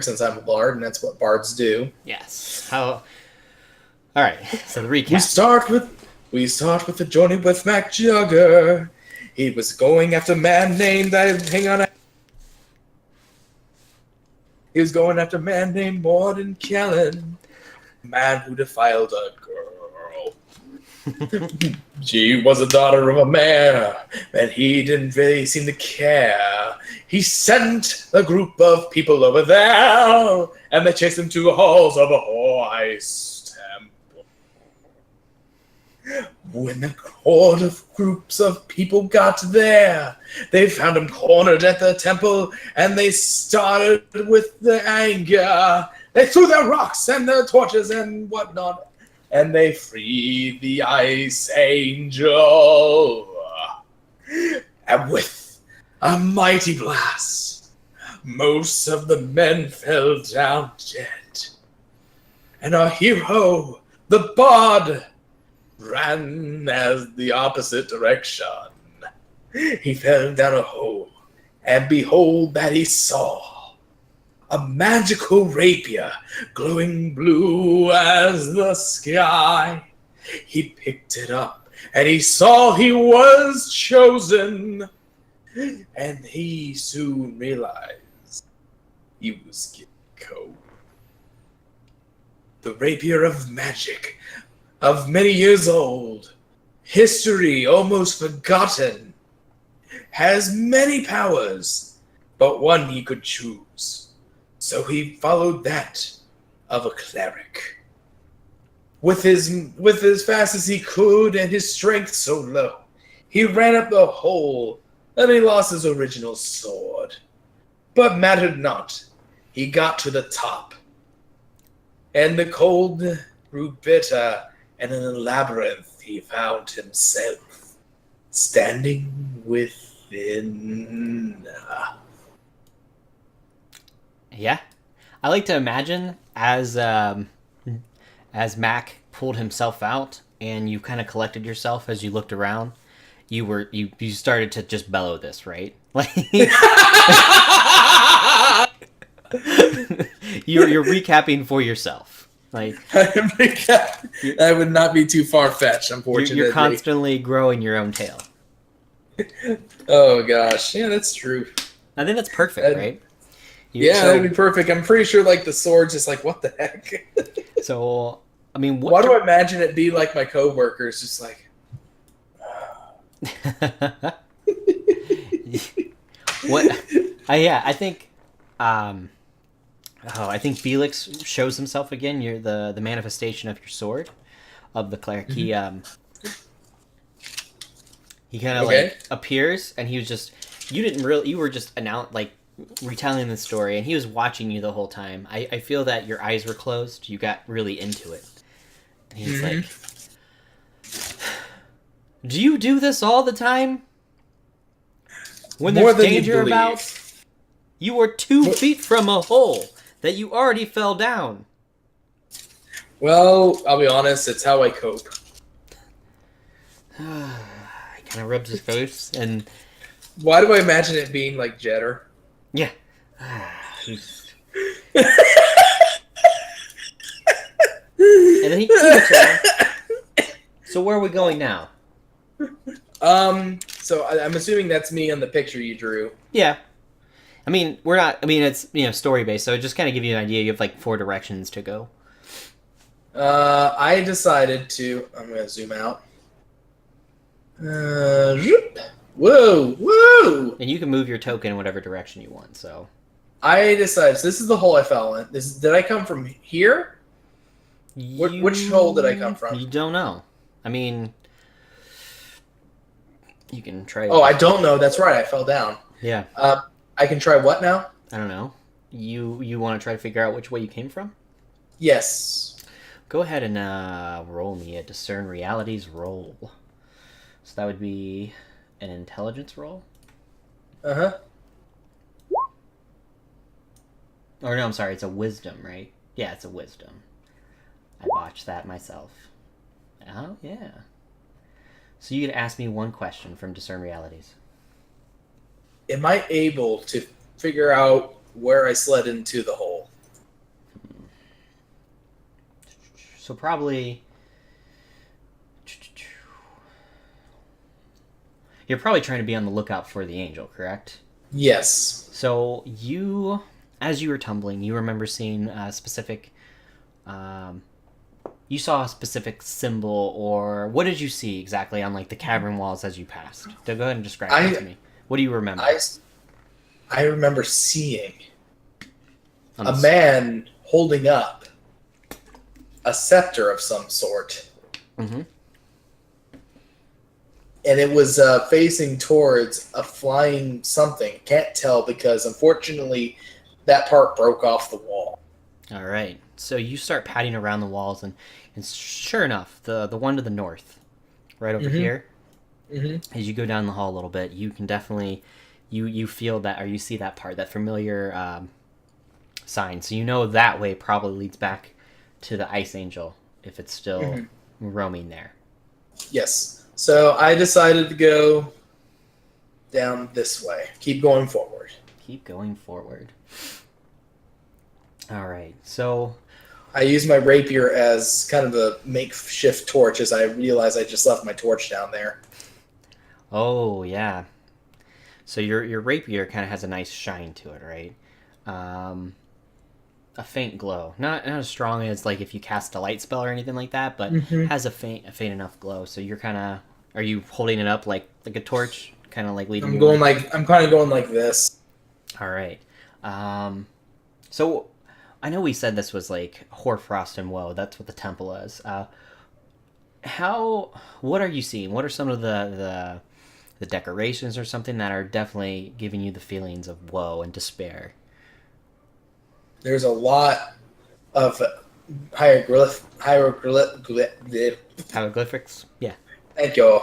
since I'm a bard, and that's what bards do. Yes. How? All right. So the recap. We start with the journey with Mac Jugger. He was going after a man named He was going after a man named Morden Kellen, a man who defiled a girl. She was a daughter of a mayor, and he didn't really seem to care. He sent a group of people over there, and they chased him to the halls of a Horse temple. When a horde of groups of people got there, they found him cornered at the temple, and they started with the anger. They threw their rocks and their torches and whatnot, and they freed the Ice Angel. And with a mighty blast, most of the men fell down dead. And our hero, the bard, ran as the opposite direction. He fell down a hole, and behold that he saw a magical rapier glowing blue as the sky. He picked it up, and he saw he was chosen, and he soon realized he was getting cold. The rapier of magic, of many years old, history almost forgotten, has many powers, but one he could choose. So he followed that of a cleric. With as fast as he could and his strength so low, he ran up the hole and he lost his original sword. But mattered not. He got to the top. And the cold grew bitter, and in a labyrinth he found himself standing within. Yeah, I like to imagine as Mac pulled himself out, and you kind of collected yourself as you looked around. You started to just bellow this, right? Like you're recapping for yourself. Like that would not be too far-fetched, unfortunately. You're constantly growing your own tail. Oh gosh, yeah, that's true. I think that's perfect, right? That'd be perfect. I'm pretty sure like the sword's just like, what the heck? So, I mean, why do I imagine it be like my coworkers, just like what? I think I think Felix shows himself again. You're the manifestation of your sword, of the cleric. Mm-hmm. He kind of like appears, and he was just you were just retelling the story, and he was watching you the whole time. I feel that your eyes were closed. You got really into it. And he's like, do you do this all the time? When there's danger about? You were 2 feet from a hole that you already fell down. Well, I'll be honest, it's how I cope. He kind of rubs his face, and why do I imagine it being like Jetter? Yeah. And then he keeps on. So where are we going now? So I'm assuming that's me on the picture you drew. Yeah. I mean, we're not. I mean, it's story based, so just kind of give you an idea. You have like 4 directions to go. I decided to. I'm gonna zoom out. Whoa! And you can move your token in whatever direction you want. So I decided. So this is the hole I fell in. Did I come from here? Which hole did I come from? You don't know. I mean, you can try. Oh, I don't know. That's right. I fell down. Yeah. I can try what now? I don't know. You want to try to figure out which way you came from? Yes. Go ahead and roll me a Discern Realities roll. So that would be an intelligence roll? Uh-huh. Or no, I'm sorry, it's a wisdom, right? Yeah, it's a wisdom. I botched that myself. Oh, yeah. So you could ask me one question from Discern Realities. Am I able to figure out where I slid into the hole? So probably you're probably trying to be on the lookout for the angel, correct? Yes. So you, as you were tumbling, you remember seeing a specific. Um, you saw a specific symbol, or what did you see exactly on like the cavern walls as you passed? So go ahead and describe that to I me. What do you remember? I remember seeing On a this- man holding up a scepter of some sort, Mhm. and it was facing towards a flying something. Can't tell because unfortunately that part broke off the wall. All right. So you start patting around the walls, and sure enough, the one to the north, right over Mhm. here, Mm-hmm. as you go down the hall a little bit, you can definitely you feel that, or you see that part, that familiar sign. So you know that way probably leads back to the Ice Angel if it's still Mhm. roaming there. Yes. So I decided to go down this way. Keep going forward. Keep going forward. All right. So I use my rapier as kind of a makeshift torch as I realize I just left my torch down there. oh yeah. So your rapier kind of has a nice shine to it, right? Um, a faint glow, not as strong as like if you cast a light spell or anything like that, but Mm-hmm. has a faint enough glow. So you're kind of, are you holding it up like a torch, kind of like leading? I'm kind of going like this. All right. So I know we said this was like Hoarfrost and Woe. That's what the temple is. How? What are you seeing? What are some of the decorations or something that are definitely giving you the feelings of woe and despair? There's a lot of Hieroglyphics. Yeah. Thank you.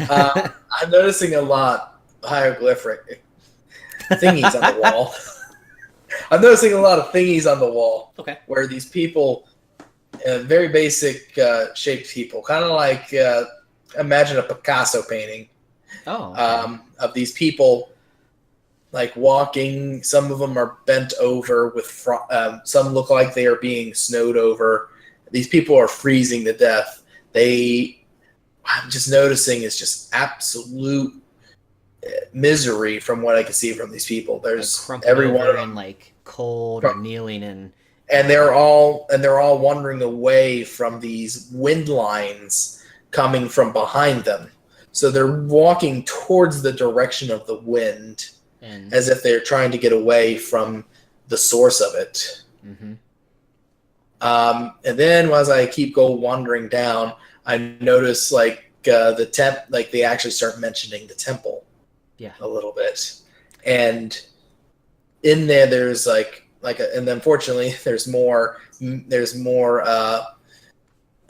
I'm noticing a lot of hieroglyphic thingies on the wall. I'm noticing a lot of thingies on the wall Okay. where these people, very basic shaped people, kind of like imagine a Picasso painting Oh. Okay. of these people like walking. Some of them are bent over with some look like they are being snowed over. These people are freezing to death. I'm just noticing it's just absolute misery from what I can see from these people. Like There's crumpled everyone, over and like cold or kneeling and. and they're all wandering away from these wind lines coming from behind them. So they're walking towards the direction of the wind, And as if they're trying to get away from the source of it. mhm. And then as I keep wandering down, I notice like like they actually start mentioning the temple, Yeah. a little bit, and in there there's and unfortunately there's more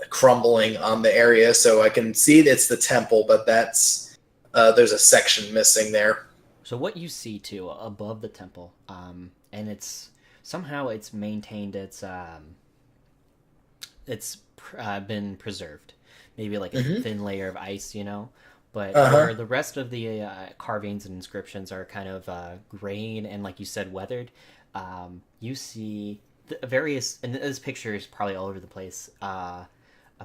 crumbling on the area, so I can see it's the temple, but that's there's a section missing there. So what you see too above the temple, and it's somehow it's maintained it's been preserved, maybe like a Mhm. thin layer of ice, but Uh-huh. where the rest of the carvings and inscriptions are kind of graying and, like you said, weathered. You see the various, and this picture is probably all over the place. A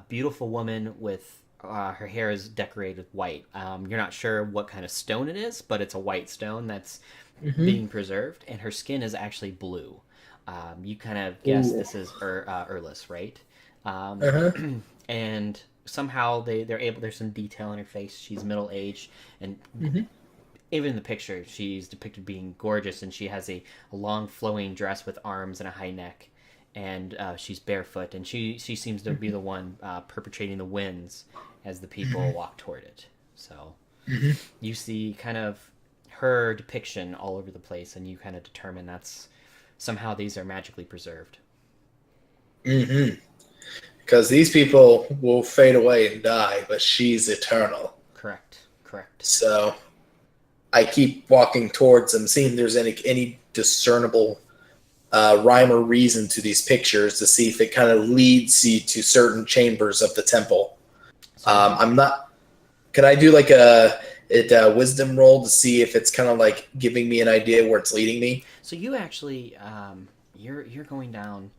beautiful woman with her hair is decorated with white. You're not sure what kind of stone it is, but it's a white stone that's Mhm. being preserved, and her skin is actually blue. You kind of guess Ooh. this is Urlis, right? Uh-huh. And somehow they're able. There's some detail in her face. She's middle aged, and Mhm. even in the picture, she's depicted being gorgeous, and she has a long flowing dress with arms and a high neck, and she's barefoot, and she seems to be the one perpetrating the winds as the people walk toward it. So Mhm. you see kind of her depiction all over the place, and you kind of determine that's somehow these are magically preserved. Mm-hmm. Because these people will fade away and die, but she's eternal. Correct. So I keep walking towards them, seeing if there's any discernible rhyme or reason to these pictures to see if it kind of leads you to certain chambers of the temple. So I'm not. Can I do like a wisdom roll to see if it's kind of like giving me an idea where it's leading me? So you actually, you're going down.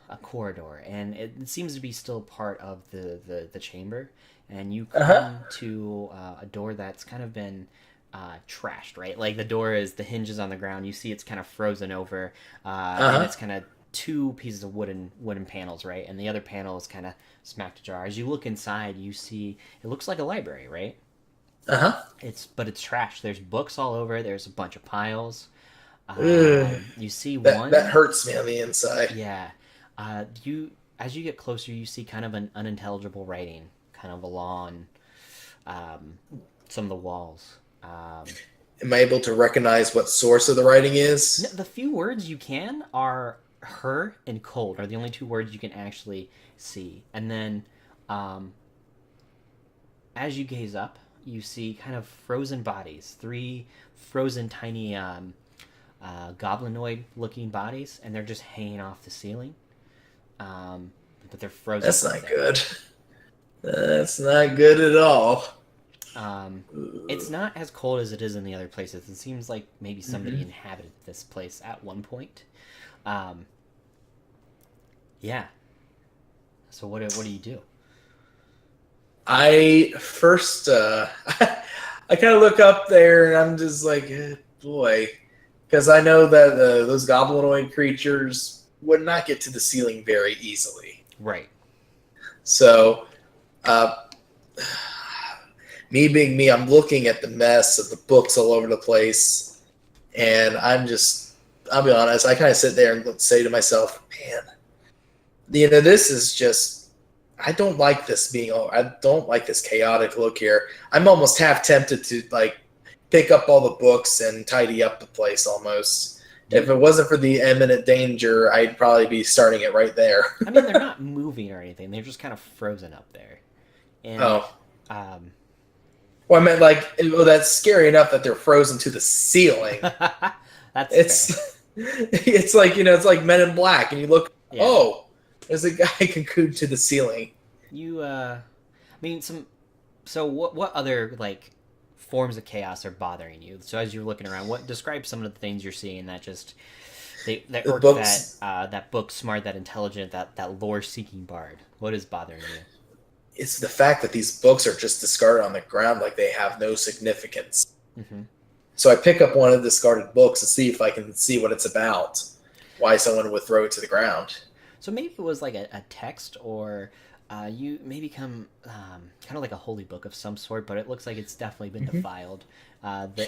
a corridor, and it seems to be still part of the chamber. And you Uh-huh. come to a door that's kind of been trashed, right? Like the door is the hinges on the ground. You see it's kind of frozen over, and Uh-huh. it's kind of two pieces of wooden panels, right? And the other panel is kind of smacked ajar. As you look inside, you see it looks like a library, right? Uh-huh. It's trash. There's books all over. There's a bunch of piles. Ugh. You see That one, hurts me on the inside. yeah. You as you get closer, you see kind of an unintelligible writing, kind of along um, some of the walls. Am I able to recognize what source of the writing is? The few words you can are "her" and "cold" are the only two words you can actually see. And then, um, as you gaze up, you see kind of frozen bodies, three frozen tiny goblinoid-looking bodies, and they're just hanging off the ceiling. But they're frozen That's from not there. good. That's not good at all. It's not as cold as it is in the other places. It seems like maybe somebody Mhm. inhabited this place at one point. Um, yeah. So what do you do? I first, I kind of look up there and I'm just like, boy, because I know that those goblinoid creatures would not get to the ceiling very easily. Right. So, uh, me being me, I'm looking at the mess of the books all over the place, and I'll be honest, I kind of sit there and say to myself, man, this is just, I don't like this I don't like this chaotic look here. I'm almost half tempted to like pick up all the books and tidy up the place almost. If it wasn't for the imminent danger, I'd probably be starting it right there. I mean, they're not moving or anything. They're just kind of frozen up there. And Oh, um, well, I meant like, well, that's scary enough that they're frozen to the ceiling. that's fair. It's it's like it's like Men in Black, and you look, Yeah. oh, there's a guy cocooned to the ceiling. You I mean some so what other like forms of chaos are bothering you? So as you're looking around, what describe some of the things you're seeing that just that The irk books, that book smart, that intelligent, that lore seeking bard. What is bothering you? it's the fact that these books are just discarded on the ground like they have no significance. Hmm. So I pick up one of the discarded books to see if I can see what it's about, why someone would throw it to the ground. So maybe it was like a text, or you maybe come kind of like a holy book of some sort, but it looks like it's definitely been Mhm. defiled.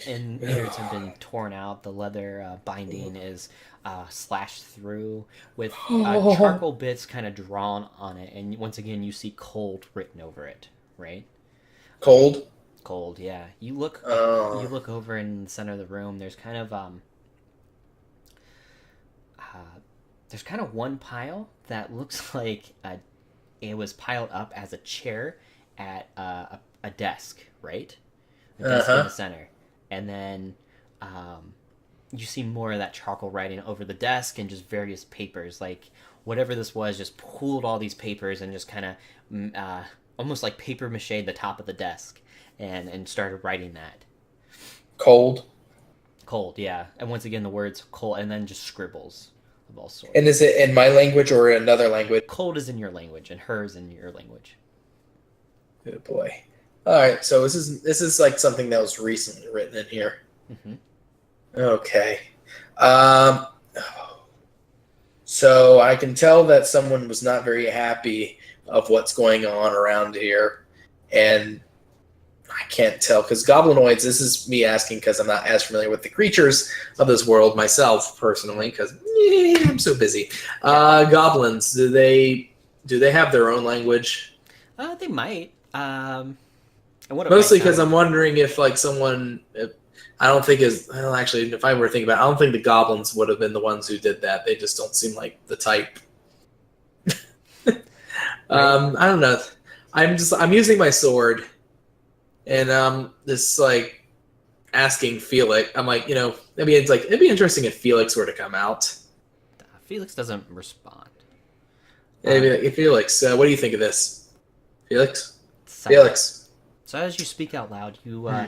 Innards have been torn out. The leather binding is slashed through with Oh, charcoal bits kind of drawn on it, and once again you see cold written over it. Right? cold. Cold. Yeah. You look up. You Oh, look over in the center of the room. Uh, there's kind of one pile that looks like it was piled up as a chair at a desk, right? A uh desk in the huh. center, and then um, you see more of that charcoal writing over the desk and just various papers. Like whatever this was, just pulled all these papers and just kind of almost like paper mache the top of the desk, and started writing that. Cold. Cold, yeah. And once again, the words cold, and then just scribbles of all And sorts. is it in my language or another language? Cold is in your language, and hers in your language. Oh boy. All right, so this is like something that was recently written in here. Hmm. Okay. Um, so I can tell that someone was not very happy of what's going on around here, and I can't tell because goblinoids. This is me asking because I'm not as familiar with the creatures of this world myself personally because I'm so busy. Yeah. Goblins. Do they have their own language? They might. And what it might Mostly because sound. I'm wondering if like someone. I don't think is well, actually. If I were thinking about, it, I don't think the goblins would have been the ones who did that. They just don't seem like the type. Right? I don't know. I'm using my sword, and this like asking Felix. I'm like, maybe it'd be interesting if Felix were to come out. Felix doesn't respond. Maybe Um, like, Felix, what do you think of this? Felix, silent. Felix. So as you speak out loud, Hmm.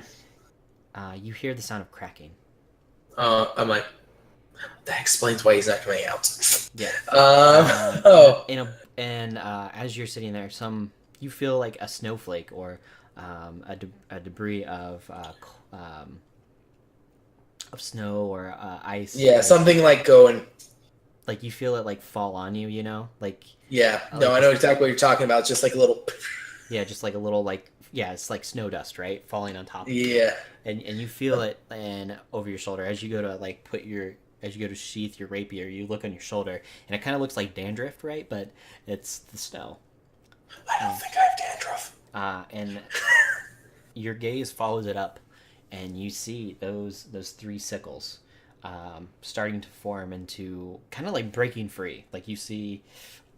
you hear the sound of cracking. I'm like, That explains why he's not coming out. Yeah. Oh. As you're sitting there, you feel like a snowflake or a debris of snow or ice. Yeah, like, something like going. like you feel it like fall on you. You know, like Yeah, like no, I know exactly what you're talking about. It's just like a little. yeah, just like a little it's like snow dust, right, falling on top of you. Yeah. And you feel it and over your shoulder as you go to sheath your rapier. You look on your shoulder and it kind of looks like dandruff, right? But it's the snow. I don't think I have dandruff. And your gaze follows it up, and you see those three sickles starting to form into kind of like breaking free. Like you see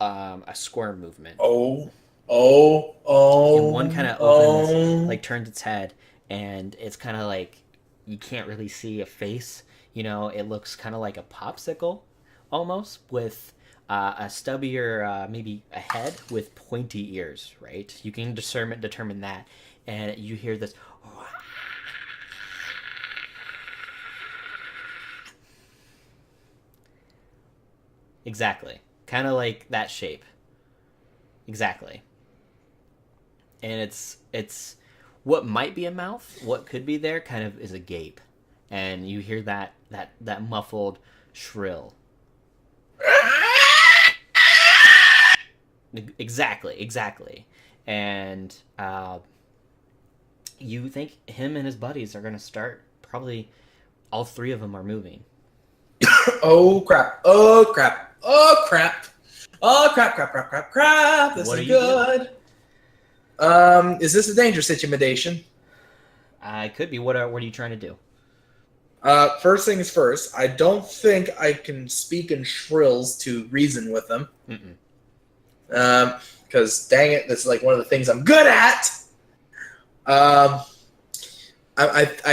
a squirm movement. Oh. And one kind of opens, like turns its head, and it's kind of like you can't really see a face. You know, it looks kind of like a popsicle, almost, with a stubbier, maybe a head with pointy ears. Right? You can determine that, and you hear this. Exactly, kind of like that shape. Exactly. And it's what might be a mouth, what could be there, kind of is a gape, and you hear that muffled shrill. Exactly, and you think him and his buddies are gonna start. Probably all three of them are moving. Oh crap! Oh crap! Oh crap! Oh crap! Crap! This is good. Is this a dangerous intimidation? It could be. What are you trying to do? First things first. I don't think I can speak in shrills to reason with them. Because dang it, this is like one of the things I'm good at. I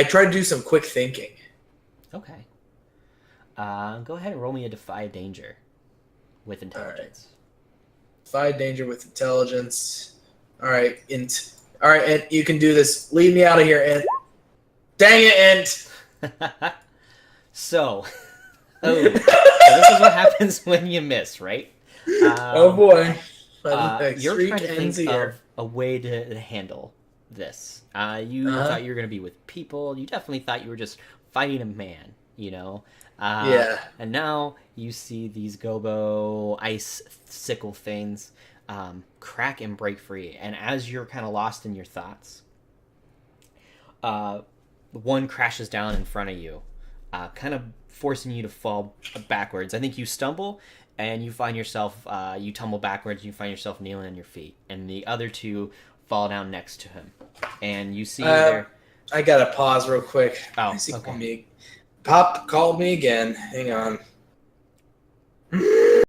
try to do some quick thinking. Okay. Go ahead and roll me a defy danger with intelligence. Defy danger with intelligence. All right, Int. All right, Int, you can do this. Leave me out of here, Int. Dang it, Int. So this is what happens when you miss, right? Oh boy. You're trying to think of a way to handle this. You thought you were going to be with people. You definitely thought you were just fighting a man, you know? Yeah. And now you see these gobo ice sickle things crack and break free. And as you're kind of lost in your thoughts, one crashes down in front of you, kind of forcing you to fall backwards. I think you stumble and you find yourself, you tumble backwards, you find yourself kneeling on your feet. And the other two fall down next to him. And you see I gotta pause real quick. Oh, okay. Pop called me again. Hang on.